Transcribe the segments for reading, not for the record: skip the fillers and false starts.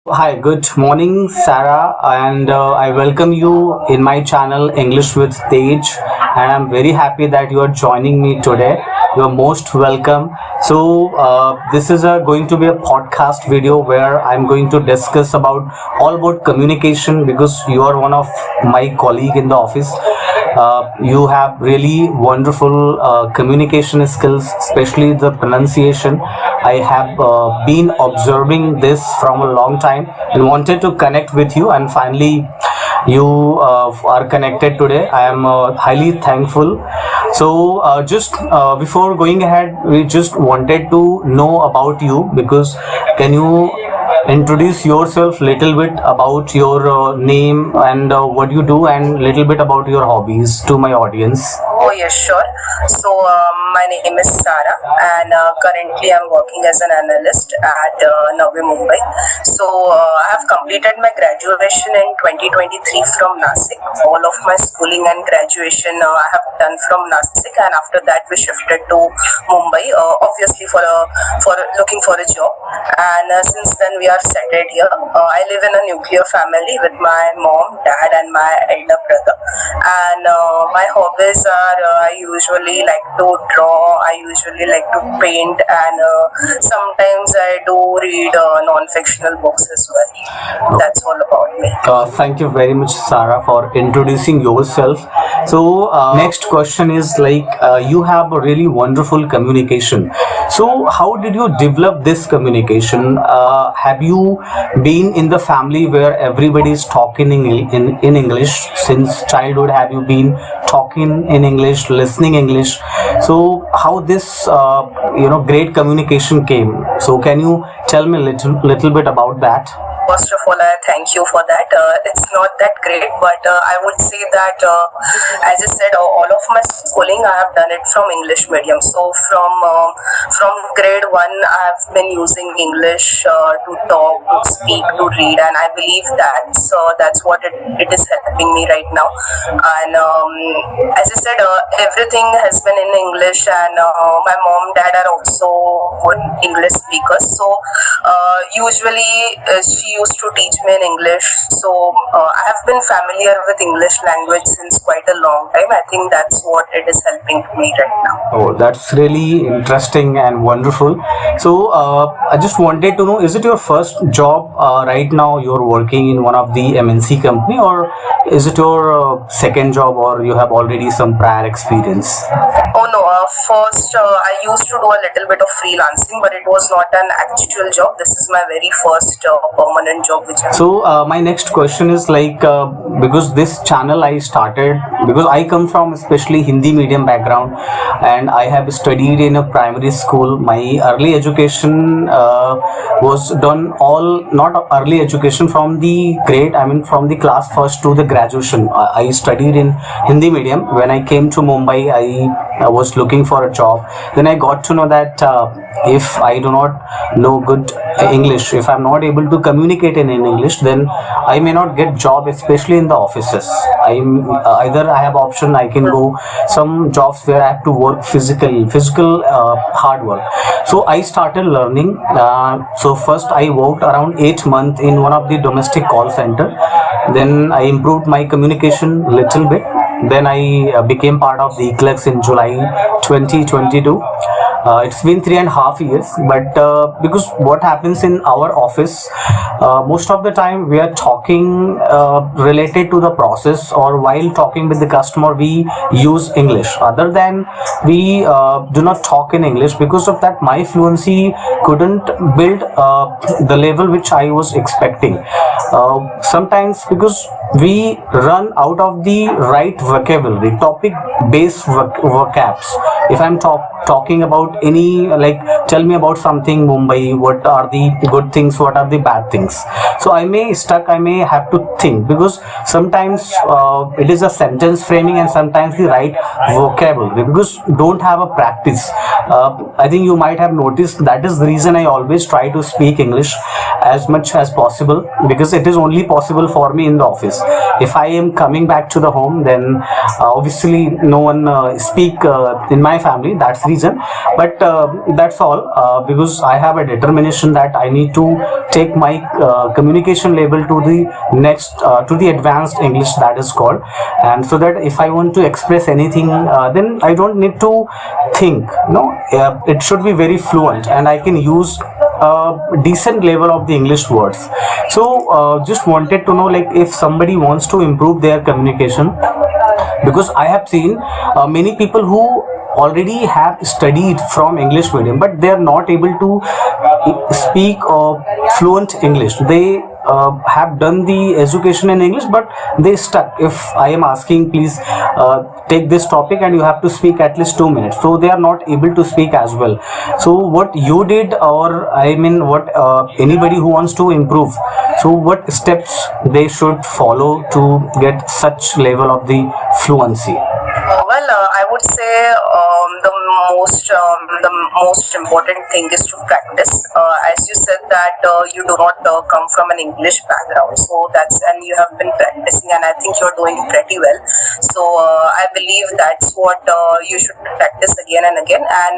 Hi, good morning, Sara, and I welcome you in my channel English with Tej. And I'm very happy that you are joining me today. You're most welcome. This is going to be a podcast video where I'm going to discuss all about communication because you are one of my colleague in the office. You have really wonderful communication skills, especially the pronunciation. I have been observing this from a long time and wanted to connect with you, and finally, you are connected today. I am highly thankful. Just before going ahead, we just wanted to know about you because can you introduce yourself little bit about your name and what you do and little bit about your hobbies to my audience. Oh, yes, sure. My name is Sara, and currently I'm working as an analyst at Navi Mumbai. I have completed my graduation in 2023 from Nasik. All of my schooling and graduation I have done from Nasik, and after that we shifted to Mumbai, obviously for looking for a job. And since then we are settled here. I live in a nuclear family with my mom, dad, and my elder brother. And my hobbies are I usually like to draw, I usually like to paint, and sometimes I do read non-fictional books as well. That's all about me. Thank you very much, Sarah, for introducing yourself. Next question is you have a really wonderful communication. So, how did you develop this communication? Have you been in the family where everybody is talking in English since childhood? Have you been talking in English, listening English? So, how this great communication came? So, can you tell me little bit about that? First of all, I thank you for that. It's not that great, but I would say that, as I said, all of my schooling I have done it from English medium. So from grade one, I have been using English to talk, to speak, to read, and I believe that's what it is helping me right now. And as I said, everything has been in English, and my mom, dad are also good English speakers. So usually she used to teach me in English. So I have been familiar with English language since quite a long time. I think that's what it is helping me right now. Oh, that's really interesting and wonderful. I just wanted to know, is it your first job right now? You're working in one of the MNC company, or is it your second job, or you have already some prior experience? Oh no, first I used to do a little bit of freelancing, but it was not an actual job. This is my very first permanent job which my next question is because this channel I started because I come from especially Hindi medium background, and I have studied in a primary school. My early education was done all not early education from the grade, I mean from the class first to the graduation. I studied in Hindi medium. When I came to Mumbai, I was looking for a job. Then I got to know that if I do not know good English, if I'm not able to communicate in English, then I may not get job, especially in the offices. I'm either I have option, I can go some jobs where I have to work physical hard work. So I started learning. So first I worked around 8 months in one of the domestic call center. Then I improved my communication little bit. Then I became part of the clerks in July 2022. It's been 3.5 years, but because what happens in our office, most of the time we are talking related to the process, or while talking with the customer we use English. Other than we do not talk in English. Because of that, my fluency couldn't build the level which I was expecting. Sometimes because we run out of the right vocabulary, topic based vocabs. If I'm talking about any, tell me about something Mumbai, what are the good things, what are the bad things, so I may have to think, because sometimes it is a sentence framing and sometimes the right vocabulary, because don't have a practice. I think you might have noticed that is the reason I always try to speak English as much as possible, because it is only possible for me in the office. If I am coming back to the home, then obviously no one speak in my family. That's the reason. But that's all, because I have a determination that I need to take my communication level to the next to the advanced English, that is called. And so that if I want to express anything, then I don't need to think. No, it should be very fluent, and I can use a decent level of the English words. So just wanted to know, like, if somebody wants to improve their communication, because I have seen many people who already have studied from English medium, but they are not able to speak fluent English. They have done the education in English, but they stuck. If I am asking, please take this topic and you have to speak at least 2 minutes, so they are not able to speak as well. So what you did, or I mean what anybody who wants to improve, so what steps they should follow to get such level of the fluency? I would say the most important thing is to practice. As you said that you do not come from an English background, so and you have been practicing, and I think you're doing pretty well. So I believe that's what you should practice again and again, and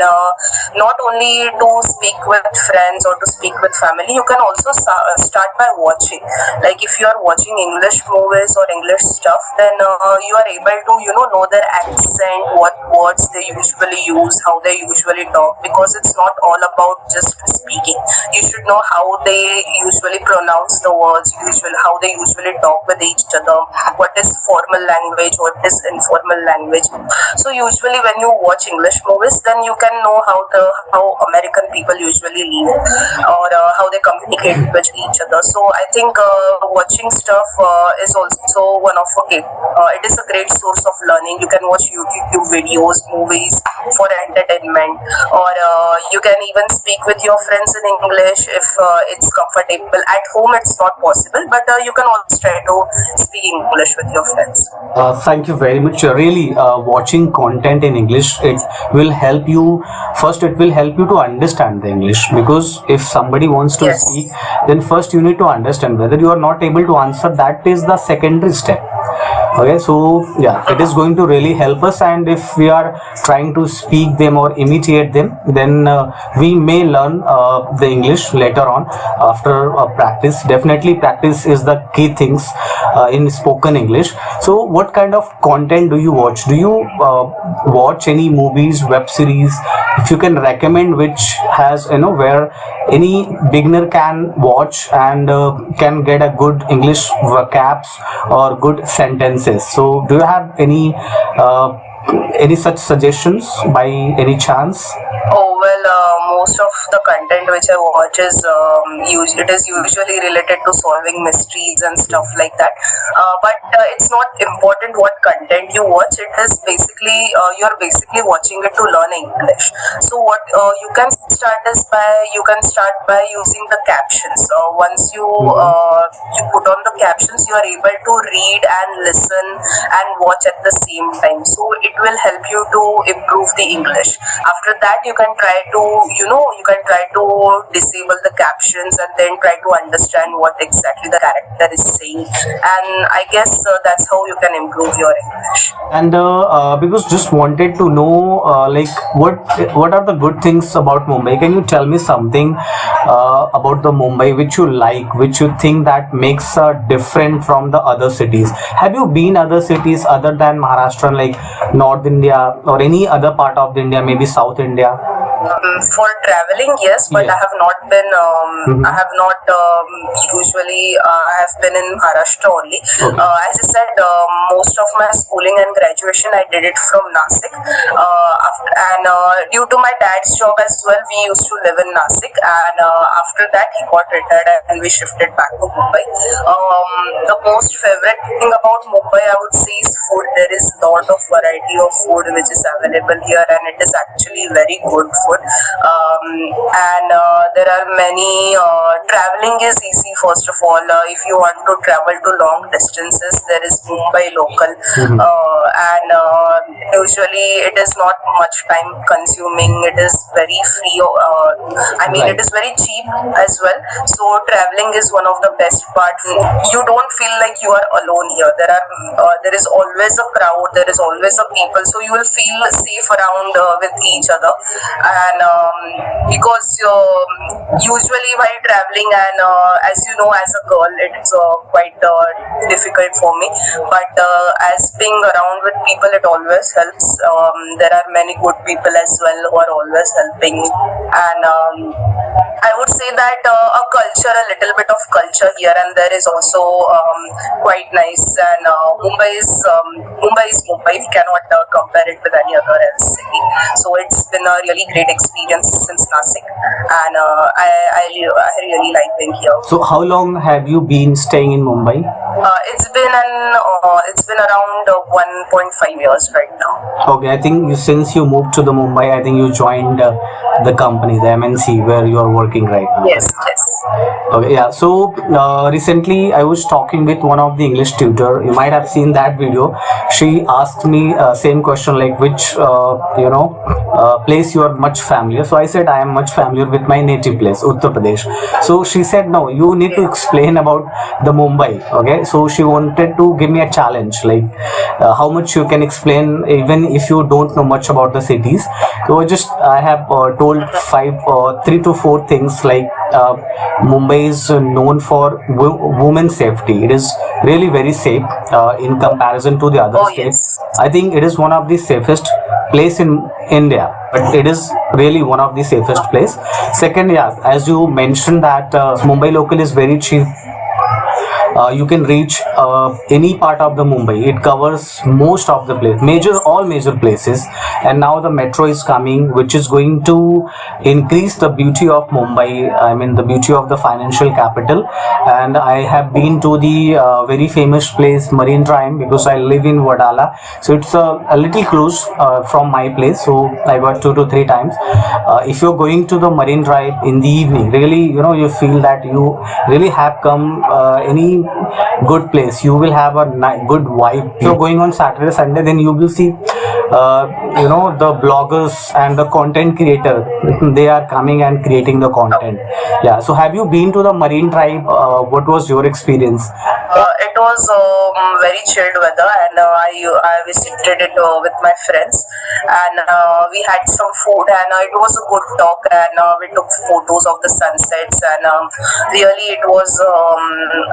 not only to speak with friends or to speak with family. You can also start by watching. Like if you are watching English movies or English stuff, then you are able to know their accent, what words they usually use, how they usually talk, because it's not all about just speaking. You should know how they usually pronounce the words, how they usually talk with each other, what is formal language, what is informal language. So usually when you watch English movies, then you can know how American people usually live, or how they communicate with each other. So I think watching stuff is also one of it is a great source of learning. You can watch YouTube videos, movies for entertainment, or you can even speak with your friends in English if it's comfortable. At home it's not possible, but you can always try to speak English with your friends. Thank you very much. Really, watching content in English, it will help you. First, it will help you to understand the English, because if somebody wants to Yes. speak, then first you need to understand. Whether you are not able to answer, that is the secondary step. Okay, so yeah, it is going to really help us, and if we are trying to speak them or imitate them, then we may learn the English later on after practice. Definitely practice is the key things in spoken English. So what kind of content do you watch? Do you watch any movies, web series, if you can recommend, which has where any beginner can watch and can get a good English vocabs or good sentences? So do you have any such suggestions by any chance? Most of the content which I watch is it is usually related to solving mysteries and stuff like that. But it's not important what content you watch. It is basically you're basically watching it to learn English. So what you can start by using the captions. Once you put on the captions, you are able to read and listen and watch at the same time. So it will help you to improve the English. After that, you can try to disable the captions and then try to understand what exactly the character is saying. And I guess that's how you can improve your English. And because just wanted to know, like what are the good things about Mumbai? Can you tell me something about the Mumbai which you like, which you think that makes different from the other cities? Have you been other cities other than Maharashtra, like North India or any other part of India, maybe South India? For traveling, yes, but Yeah. I have not been. I have not usually. I have been in Maharashtra only. Okay. As I said, most of my schooling and graduation I did it from Nasik. Due to my dad's job as well, we used to live in Nasik. And after that, he got retired and we shifted back to Mumbai. The most favorite thing about Mumbai, I would say, is food. There is a lot of variety of food which is available here, and it is actually very good food. and there are many. Traveling is easy. First of all, if you want to travel to long distances, there is Mumbai local, and usually it is not much time consuming. It is very free. It is very cheap as well. So traveling is one of the best parts. You don't feel like you are alone here. There is always a crowd. There is always a people. So you will feel safe around with each other. And because usually while traveling, and as you know, as a girl, it's quite difficult for me. But as being around with people, it always helps. There are many good people as well who are always helping. And I would say that a culture, a little bit of culture here and there is also quite nice. And Mumbai is Mumbai. We cannot compare it with any other else city. So it's been a really great experience since Nasik, and I really like being here. So how long have you been staying in Mumbai? It's been around 1.5 years right now. Okay, I think since you moved to the Mumbai, I think you joined the company, the MNC, where you are working right now. Yes, yes. Okay, yeah. So recently, I was talking with one of the English tutor. You might have seen that video. She asked me same question, like which place you are much familiar. So I said I am much familiar with my native place, Uttar Pradesh. So she said no, you need to explain about the Mumbai. Okay, so she wanted to give me a challenge, like how much you can explain even if you don't know much about the cities. So I have told 3 to 4 things, like Mumbai is known for women's safety. It is really very safe in comparison to the other states. Yes. I think it is one of the safest place in India, but it is really one of the safest place. Second, yeah, as you mentioned that Mumbai local is very cheap. You can reach any part of the Mumbai. It covers most of the all major places, and now the metro is coming, which is going to increase the beauty of Mumbai. I mean, the beauty of the financial capital. And I have been to the very famous place Marine Drive, because I live in Wadala, so it's a little close from my place. So I got 2 to 3 times. If you're going to the Marine Drive in the evening, really, you feel that you really have come any good place. You will have a good vibe. If you're going on Saturday, Sunday, then you will see the bloggers and the content creator, they are coming and creating the content. Yeah, so have you been to the Marine Drive? What was your experience? It was very chilled weather, and I visited it with my friends, and we had some food, and it was a good talk, and we took photos of the sunsets, and really it was.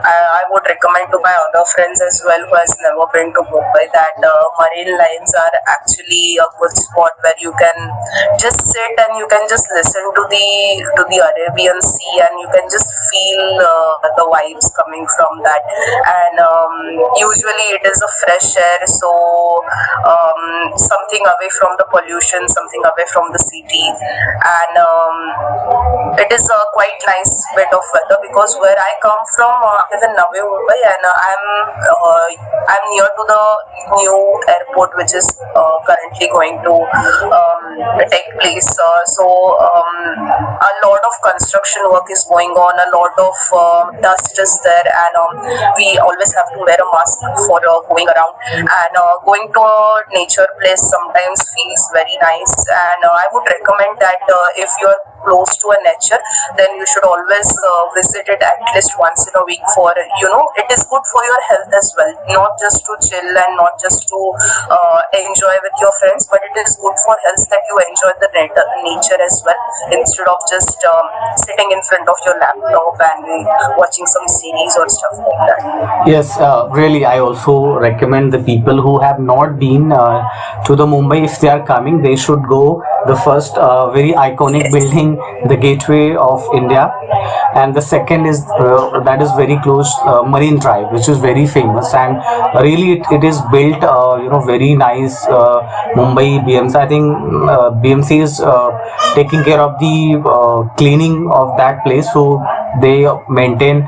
I would recommend to my other friends as well who has never been to Mumbai that marine lines are actually a good spot where you can just sit and you can just listen to the Arabian Sea, and you can just feel the vibes coming from that. And usually it is a fresh air, so something away from the pollution, something away from the city, and it is a quite nice bit of weather, because where I come from, I live in Navi Mumbai, and I'm near to the new airport which is currently going to take place. So a lot of construction work is going on, a lot of dust is there, and we always have to wear a mask for going around. And going to a nature place sometimes feels very nice, and I would recommend that if you're close to a nature, then you should always visit it at least once in a week. For it is good for your health as well, not just to chill and not just to enjoy with your friends, but it is good for health that you enjoy the nature as well, instead of just sitting in front of your laptop and watching some series or stuff like that. Yes, really, I also recommend the people who have not been to the Mumbai, if they are coming, they should go the first very iconic building, the Gateway of India, and the second is that is very close, Marine Drive, which is very famous, and really it is built very nice. Mumbai BMC, I think BMC is taking care of the cleaning of that place, so they maintain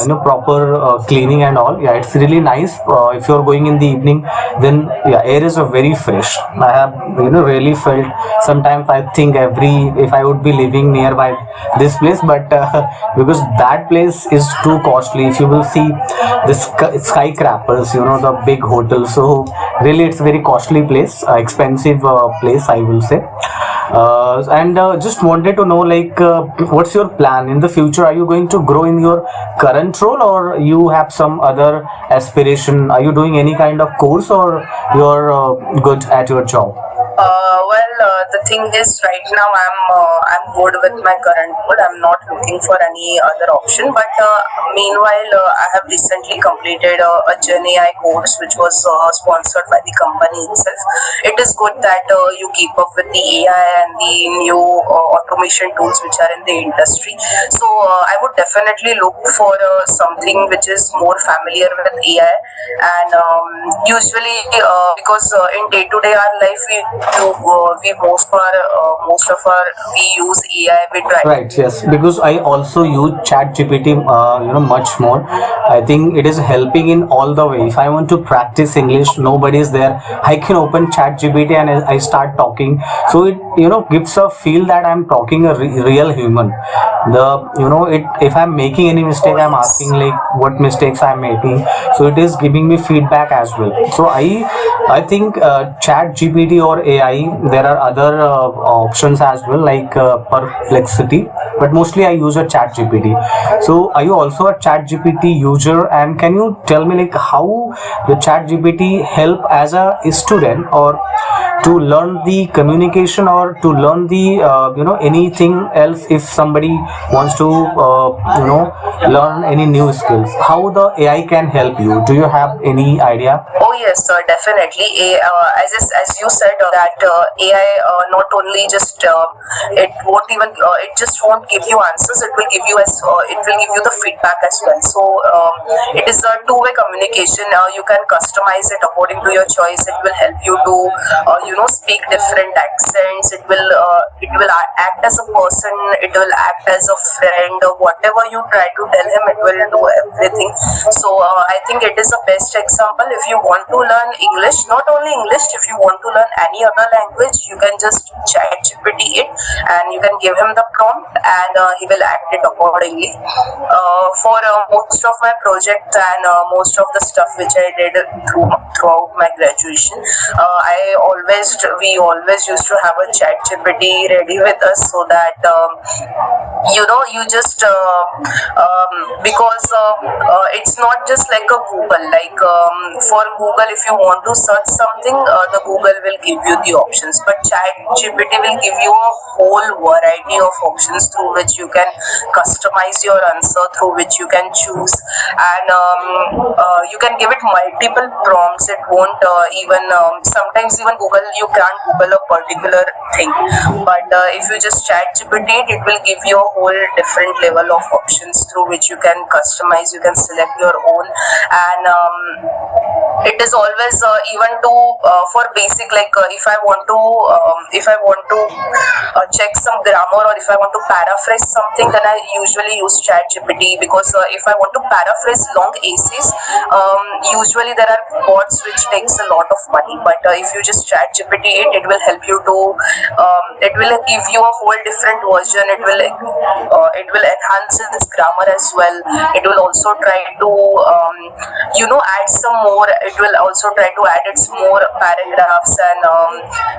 proper cleaning and all. Yeah, it's really nice. If you're going in the evening, then yeah, air is a very fresh. I have really felt. Sometimes I think every if I would be living nearby this place, but because that place is too costly. If you will see the skyscrapers, the big hotels, so really it's very costly place, expensive place, I will say. And just wanted to know, like, what's your plan in the future? Are you going to grow in your current role, or you have some other aspiration? Are you doing any kind of course, or you're good at your job? The thing is, right now I'm good with my current role. I'm not looking for any other option. But meanwhile, I have recently completed a Gen AI course, which was sponsored by the company itself. It is good that you keep up with the AI and the new automation tools which are in the industry. So I would definitely look for something which is more familiar with AI. And usually, because in day-to-day our life, we most of our we use AI. We try. Right, yes, because I also use chat GPT much more. I think it is helping in all the way. If I want to practice English, nobody is there, I can open chat GPT and I start talking. So it gives a feel that I'm talking a real human. The it if I'm making any mistake, I'm asking like what mistakes I'm making, so it is giving me feedback as well. So I think chat GPT or AI, there are other options as well, like perplexity, but mostly I use a chat GPT. So are you also a chat GPT user, and can you tell me like how the chat GPT help as a student, or to learn the communication, or to learn the anything else? If somebody wants to learn any new skills, how the AI can help you? Do you have any idea? Oh yes, sir, definitely. As you said that AI not only just it won't even it just won't give you answers. It will give you it will give you the feedback as well. So it is a two-way communication. You can customize it according to your choice. It will help you to speak different accents. It will act as a person. It will act as a friend. Whatever you try to tell him, it will do everything. So I think it is the best example. If you want to learn English, not only English, if you want to learn any other language, you can just chat GPT it, and you can give him the prompt, and he will act it accordingly. For most of my projects and most of the stuff which I did throughout my graduation, we always used to have a chat GPT ready with us, so that you just because it's not just like a Google. Like for Google, if you want to search something, the Google will give you the options, but chat GPT will give you a whole variety of options through which you can customize your answer, through which you can choose. And you can give it multiple prompts. It won't even sometimes even Google, you can't Google a particular thing, but if you just chat GPT, it will give you a whole different level of options through which you can customize. You can select your own. And it is always even to for basic, like if I want to check some grammar, or if I want to paraphrase something, then I usually use chat GPT, because if I want to paraphrase long essays, usually there are bots which takes a lot of money. But if you just chat GPT it will help you to it will give you a whole different version. It will enhance its grammar as well. It will also try to add some more. It will also try to add its more paragraphs. And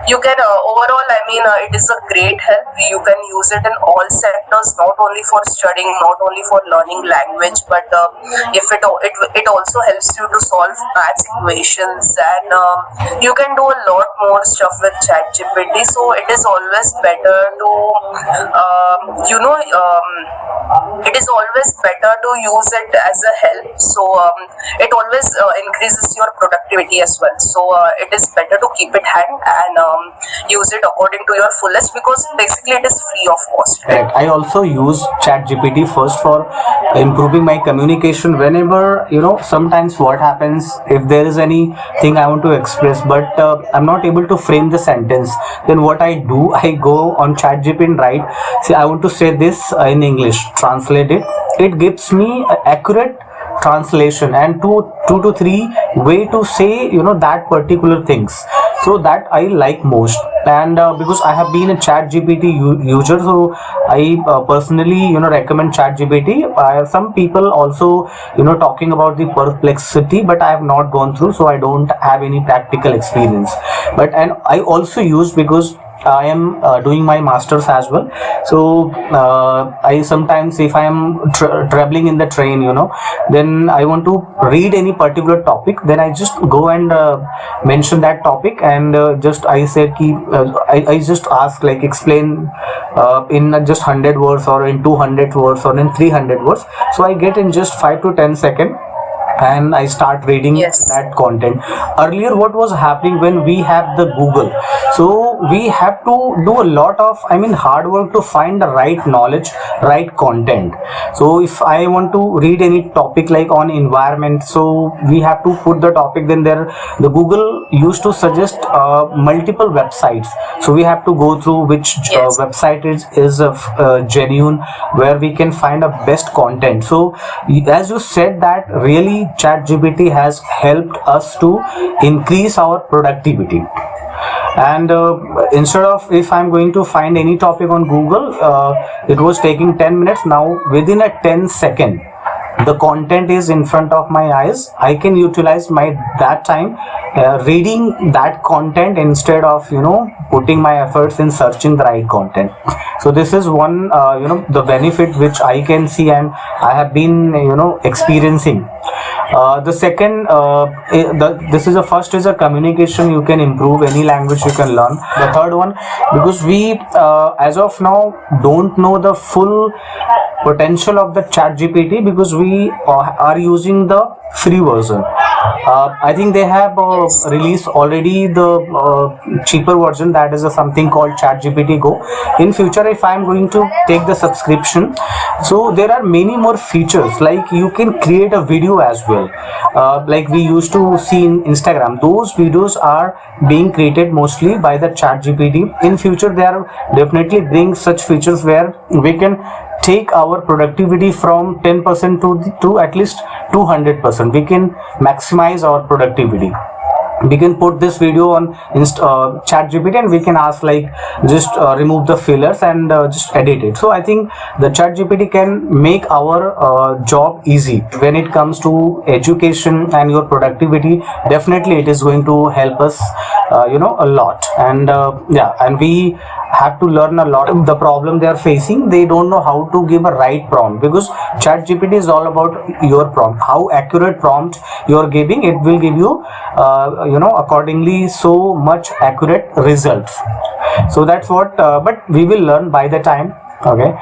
you can overall, I mean, it is a great help. You can use it in all sectors, not only for studying, not only for learning language, but if it also helps you to solve math equations. And you can do a lot more stuff with ChatGPT. So it is always better to it is always better to use it as a help. So it always increases your productivity as well. So it is better to keep it hand and use it according to your fullest, because basically it is free of cost. Right. I also use chat GPT first for improving my communication. Whenever sometimes what happens, if there is anything I want to express, but I'm not able to frame the sentence, then what I do, I go on ChatGPT and write, say I want to say this in English, translate it. It gives me accurate translation and two to three way to say that particular things. So that I like most. And because I have been a ChatGPT user, so I personally recommend ChatGPT. Some people also talking about the perplexity, but I have not gone through, so I don't have any practical experience. But and I also use, because I am doing my masters as well. So I sometimes, if I am traveling in the train, then I want to read any particular topic, then I just go and mention that topic, and just I say I just ask, like, explain in just 100 words or in 200 words or in 300 words. So I get in just 5 to 10 seconds and I start reading that content. Earlier, what was happening when we have the Google, so we have to do a lot of hard work to find the right knowledge, right content. So if I want to read any topic like on environment, so we have to put the topic, then the Google used to suggest multiple websites, so we have to go through which website is genuine, where we can find a best content. So as you said, that really ChatGPT has helped us to increase our productivity. And instead of, if I'm going to find any topic on Google, it was taking 10 minutes. Now within a 10-second, the content is in front of my eyes. I can utilize that time reading that content instead of putting my efforts in searching the right content. So this is one the benefit which I can see and I have been experiencing. The second, this is the first is a communication. You can improve any language, you can learn. The third one, because we as of now don't know the full potential of the ChatGPT, because we are using the free version. I think they have released already the cheaper version, that is something called ChatGPT Go. In future, if I am going to take the subscription, so there are many more features, like you can create a video as well, like we used to see in Instagram. Those videos are being created mostly by the ChatGPT. In future, they are definitely bring such features where we can take our productivity from 10% to at least 200%. We can maximize our productivity. We can put this video on ChatGPT and we can ask, like, just remove the fillers and just edit it. So I think the ChatGPT can make our job easy. When it comes to education and your productivity, definitely it is going to help us a lot. And and we have to learn a lot. The problem they are facing, they don't know how to give a right prompt, because ChatGPT is all about your prompt, how accurate prompt you are giving. It will give you accordingly so much accurate results. So that's what but we will learn by the time. Okay,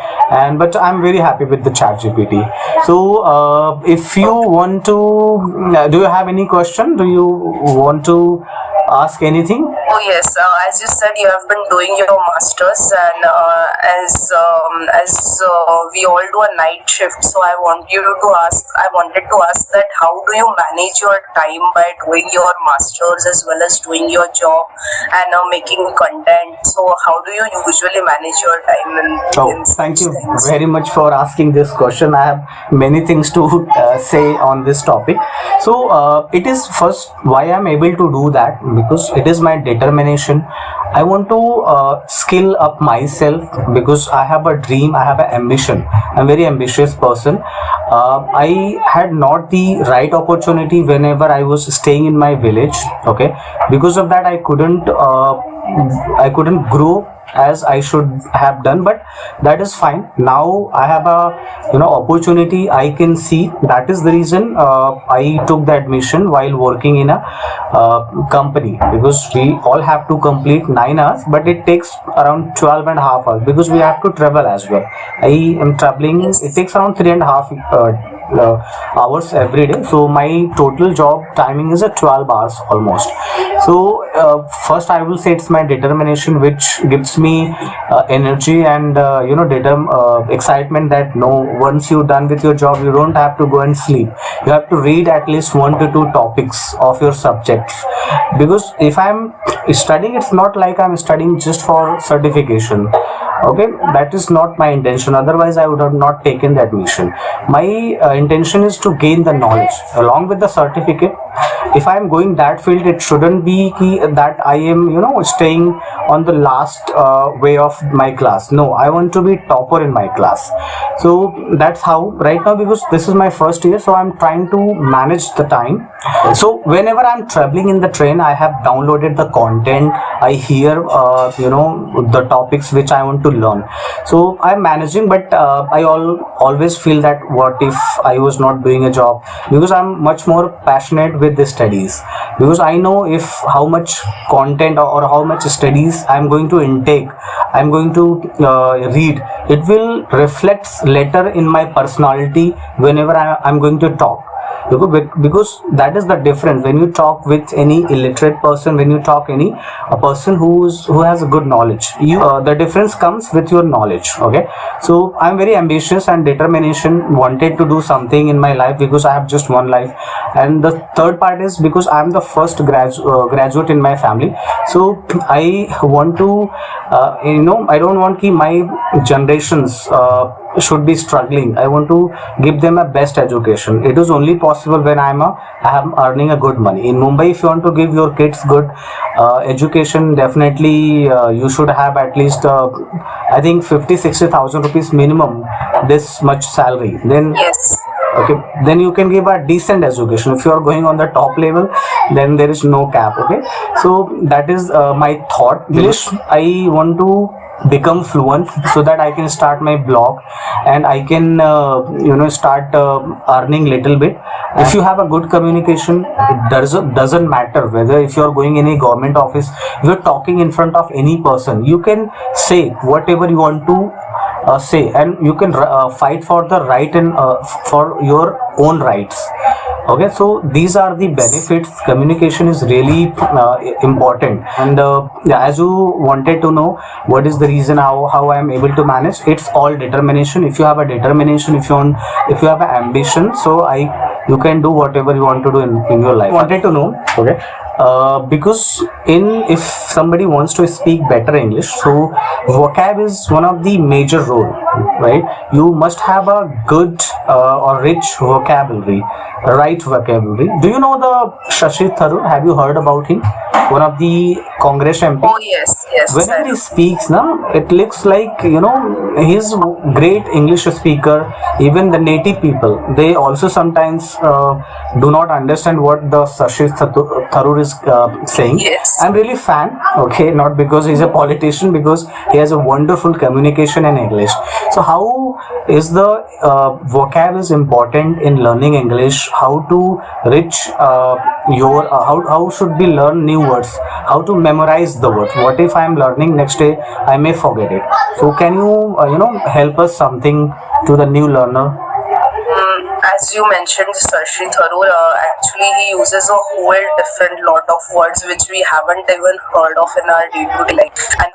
but I'm very happy with the ChatGPT. So if you want to do you have any question? Do you want to ask anything? Oh yes, as you said, you have been doing your masters, and as we all do a night shift, so I wanted to ask that how do you manage your time by doing your masters as well as doing your job and making content? So how do you usually manage your time? Thank you very much for asking this question. I have many things to say on this topic. So it is first why I'm able to do that, because it is my determination. I want to skill up myself, because I have a dream, I have an ambition. I'm a very ambitious person. I had not the right opportunity whenever I was staying in my village. Okay, because of that I couldn't grow as I should have done, but that is fine. Now I have a opportunity I can see. That is the reason I took the admission while working in a company, because we all have to complete 9 hours, but it takes around 12 and a half hours, because we have to travel as well. I am traveling, it takes around 3.5 hours every day. So my total job timing is at 12 hours almost. So first I will say it's my determination which gives me energy and excitement that no, once you're done with your job you don't have to go and sleep. You have to read at least 1 to 2 topics of your subjects, because if I'm studying, it's not like I'm studying just for certification. Okay, that is not my intention, otherwise I would have not taken the admission. My intention is to gain the knowledge along with the certificate. If I am going that field, it shouldn't be that I am staying on the last way of my class. No, I want to be topper in my class. So that's how right now, because this is my first year, so I'm trying to manage the time. So whenever I'm traveling in the train, I have downloaded the content. I hear the topics which I want to learn. So I'm managing, but always feel that what if I was not doing a job, because I'm much more passionate with the studies, because I know if how much content or how much studies I'm going to intake, I'm going to read, it will reflect later in my personality whenever I'm going to talk. Because that is the difference when you talk with any illiterate person, when you talk any a person who has a good knowledge, you the difference comes with your knowledge. Okay, so I'm very ambitious and determination, wanted to do something in my life, because I have just one life. And the third part is because I'm the first graduate in my family. So I want to I don't want ki my generations should be struggling. I want to give them a best education. It is only possible when I am earning a good money. In Mumbai, if you want to give your kids good education, definitely you should have at least I think 50-60,000 rupees minimum, this much salary. Then Yes. okay, then you can give a decent education. If you are going on the top level, then there is no cap. Okay, so that is my thought. English, I want to become fluent so that I can start my blog and I can start earning little bit. If you have a good communication, it doesn't matter whether if you are going in a government office, you're talking in front of any person, you can say whatever you want to say, and you can fight for the right and for your own rights. Okay, so these are the benefits. Communication is really important. And yeah, as you wanted to know what is the reason how I am able to manage, it's all determination. If you have a determination, if you have an ambition, so you can do whatever you want to do in your life. Wanted to know, okay, because if somebody wants to speak better English, so vocab is one of the major role, right? You must have a good or rich vocabulary, right vocabulary. Do you know the Shashi Tharoor? Have you heard about him? One of the Congress MP. Oh yes, yes. Whenever he speaks now, it looks like he's great English speaker. Even the native people, they also sometimes do not understand what the Shashi Tharoor is saying. Yes. I'm really fan. Okay, not because he's a politician, because he has a wonderful communication in English. So how is the vocab is important in learning English? How to reach how should we learn new words? How to memorize the words? What if I'm learning next day I may forget it? So can you help us something to the new learner? As you mentioned, Sarshi Tharoor, actually he uses a whole different lot of words which we haven't even heard of in our day-to-day life. And